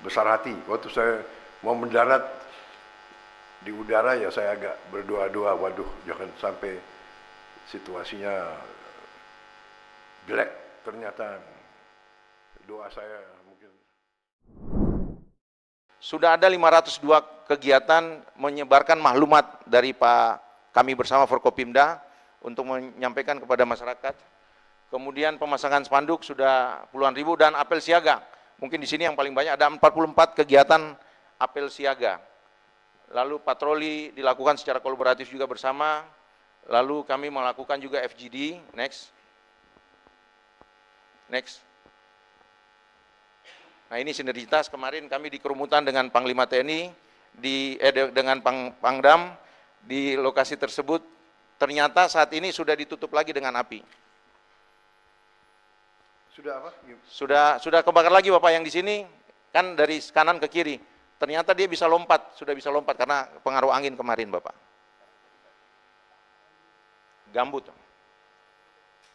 besar hati. Waktu saya mau mendarat di udara ya saya agak berdoa-doa, waduh jangan sampai situasinya jelek. Ternyata doa saya mungkin. Sudah ada 502 kegiatan menyebarkan maklumat dari kami bersama Forkopimda untuk menyampaikan kepada masyarakat. Kemudian pemasangan spanduk sudah puluhan ribu dan apel siaga. Mungkin di sini yang paling banyak ada 44 kegiatan apel siaga. Lalu patroli dilakukan secara kolaboratif juga bersama. Lalu kami melakukan juga FGD. Next. Nah ini sinergitas, kemarin kami di kerumutan dengan Panglima TNI, dengan Pangdam, di lokasi tersebut, ternyata saat ini sudah ditutup lagi dengan api. Sudah apa? Sudah kebakar lagi Bapak yang di sini, kan dari kanan ke kiri. Ternyata dia bisa lompat, sudah bisa lompat karena pengaruh angin kemarin Bapak. Gambut.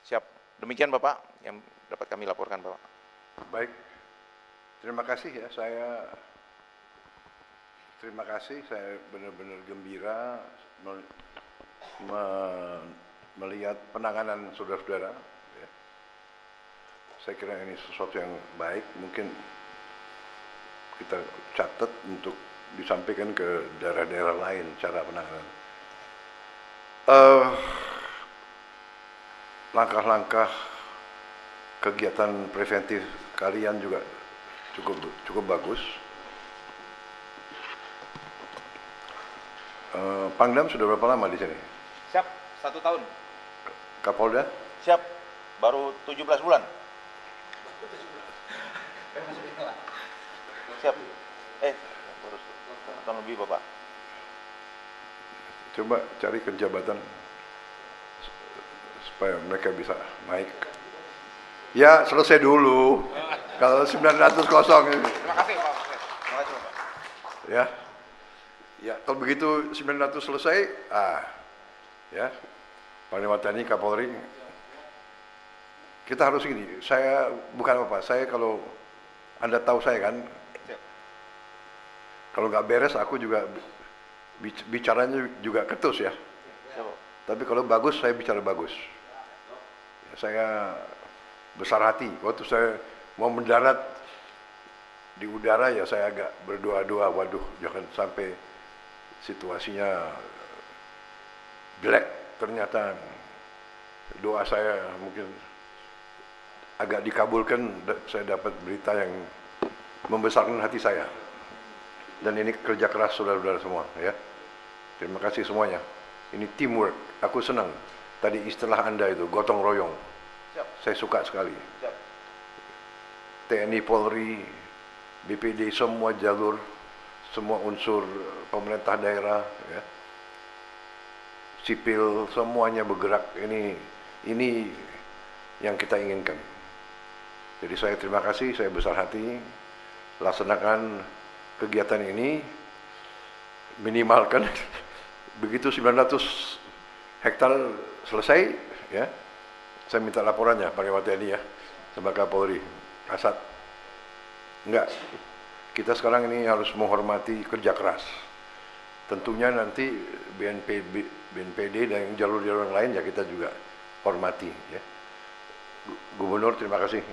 Siap, demikian Bapak yang dapat kami laporkan Bapak. Baik. Terima kasih ya, terima kasih, saya benar-benar gembira melihat penanganan saudara-saudara. Ya. Saya kira ini sesuatu yang baik, mungkin kita catat untuk disampaikan ke daerah-daerah lain cara penanganan. Langkah-langkah kegiatan preventif kalian juga cukup bagus. Pangdam sudah berapa lama di sini? Siap, 1 tahun. Kapolda? Siap, baru 17 bulan. Siap. Baru tahun lebih Bapak. Coba cari jabatan supaya mereka bisa naik. Ya, selesai dulu. Kalau 900 kosong ini. Terima kasih Pak. Terima kasih Bapak. Ya, kalau begitu 900 selesai, ya, Panglima TNI, Kapolri, kita harus gini. Saya bukan apa, saya kalau Anda tahu saya kan, kalau nggak beres aku juga bicaranya juga ketus ya. Tapi kalau bagus saya bicara bagus. Ya, saya besar hati. Waktu saya mau mendarat di udara ya saya agak berdoa-doa, waduh jangan sampai situasinya jelek. Ternyata doa saya mungkin agak dikabulkan, saya dapat berita yang membesarkan hati saya. Dan ini kerja keras saudara-saudara semua ya. Terima kasih semuanya. Ini teamwork. Aku senang. Tadi istilah Anda itu gotong royong. Siap. Saya suka sekali. Siap. TNI, Polri, BPD, semua jalur, semua unsur pemerintah daerah, ya, sipil, semuanya bergerak. Ini yang kita inginkan. Jadi saya terima kasih, saya besar hati, laksanakan kegiatan ini, minimalkan begitu 900 hektar selesai, ya, saya minta laporannya Panglima TNI ya, sama Kapolri, Kasat. Enggak, kita sekarang ini harus menghormati kerja keras. Tentunya nanti BNPD dan jalur-jalur yang lain ya kita juga hormati ya. Gubernur terima kasih.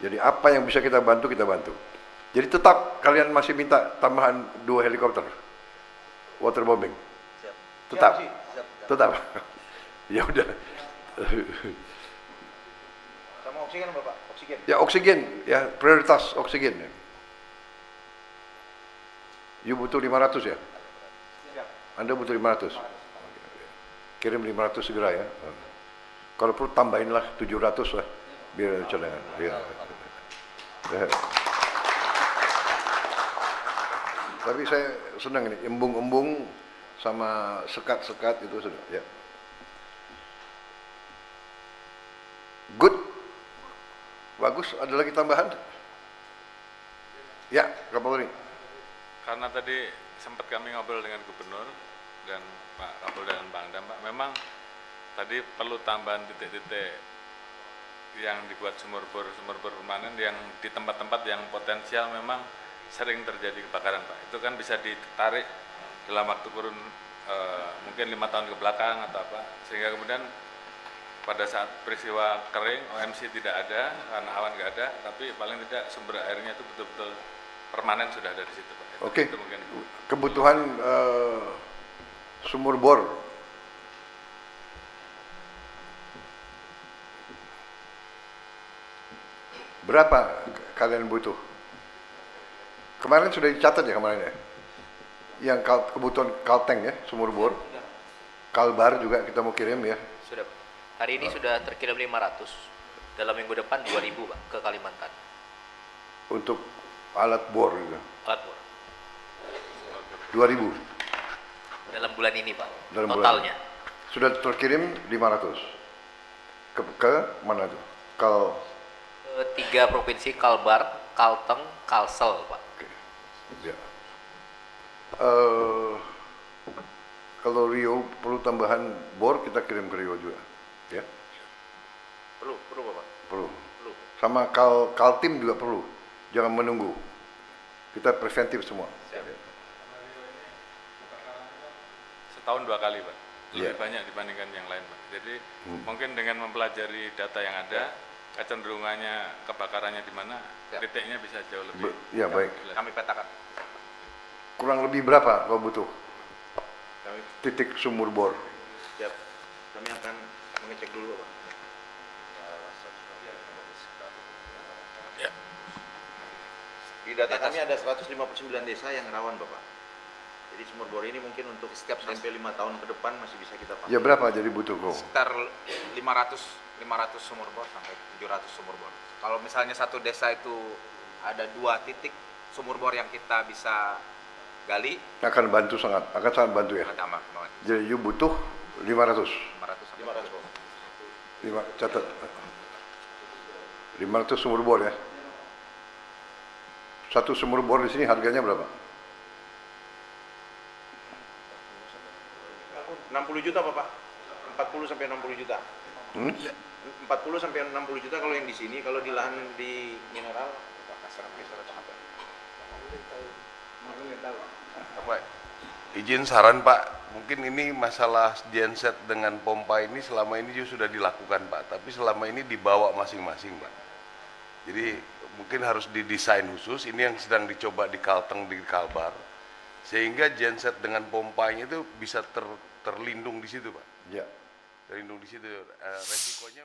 Jadi apa yang bisa kita bantu, kita bantu. Jadi tetap kalian masih minta tambahan 2 helikopter waterbombing. Siap. Tetap. Siap, siap. Tetap. Ya udah. Sama oksigen Bapak, oksigen. Ya oksigen, ya prioritas oksigen. You butuh 500 ya? Siap. Anda butuh 500? Kirim 500 segera ya. Kalau perlu tambahinlah 700 lah, biar cadangan. Ya. Tapi saya senang ini, embung-embung sama sekat-sekat itu sudah. Ya. Good. Bagus, ada lagi tambahan? Ya, Kapolri. Karena tadi sempat kami ngobrol dengan Gubernur dan Pak Kapolda dan Pangdam, Pak, memang tadi perlu tambahan titik-titik yang dibuat sumur bor permanen yang di tempat-tempat yang potensial memang sering terjadi kebakaran, Pak. Itu kan bisa ditarik dalam waktu kurun mungkin 5 tahun ke belakang atau apa, sehingga kemudian pada saat peristiwa kering OMC tidak ada karena awan nggak ada, tapi paling tidak sumber airnya itu betul-betul permanen sudah ada di situ, Pak. Oke. Itu mungkin. Kebutuhan sumur bor. Berapa kalian butuh? Kemarin sudah dicatat ya kemarin ya? Yang kebutuhan kalteng ya, sumur bor. Kalbar juga kita mau kirim ya. Sudah, Pak. Hari ini sudah terkirim 500. Dalam minggu depan 2000, Pak, ke Kalimantan. Untuk alat bor juga. Alat bor. 2000 Dalam bulan ini, Pak. dalam Totalnya. bulan. Sudah terkirim 500. Ke mana tuh? Ke 3 provinsi, Kalbar, Kalteng, Kalsel, Pak. Oke. Ya. Kalau Rio perlu tambahan bor, kita kirim ke Rio juga. Ya, Perlu Bapak. perlu. Perlu. Sama Kaltim juga perlu. Jangan menunggu. Kita preventif semua. Setahun 2 kali, Pak. Lebih Iya. banyak dibandingkan yang lain, Pak. Jadi mungkin dengan mempelajari data yang ada, kecenderungannya kebakarannya di mana, titiknya bisa jauh lebih. Ya baik. jelas. Kami petakan. Kurang lebih berapa kalau butuh? Kami Titik sumur bor. siap. Kami akan mengecek dulu, Pak. Di data kami ada 159 desa yang rawan, Bapak. Jadi sumur bor ini mungkin untuk setiap sampai 5 tahun ke depan masih bisa kita pakai. Ya berapa jadi butuh kok? Sekitar 500 sumur bor sampai 700 sumur bor. Kalau misalnya satu desa itu ada 2 titik sumur bor yang kita bisa gali, Akan sangat bantu ya. akan tambah banget. Jadi you butuh 500. 500 sampai 500, Pak. Catat. 500 sumur bor ya. Satu sumur bor di sini harganya berapa? 60 juta, Bapak. 40 sampai 60 juta. 40 sampai 60 juta kalau yang di sini, kalau di lahan di mineral Pak, izin saran Pak, mungkin ini masalah genset dengan pompa ini selama ini juga sudah dilakukan Pak, tapi selama ini dibawa masing-masing Pak. Jadi mungkin harus didesain khusus, ini yang sedang dicoba di Kalteng, di Kalbar, sehingga genset dengan pompanya itu bisa terlindung di situ Pak. Ya. Terlindung di situ, resikonya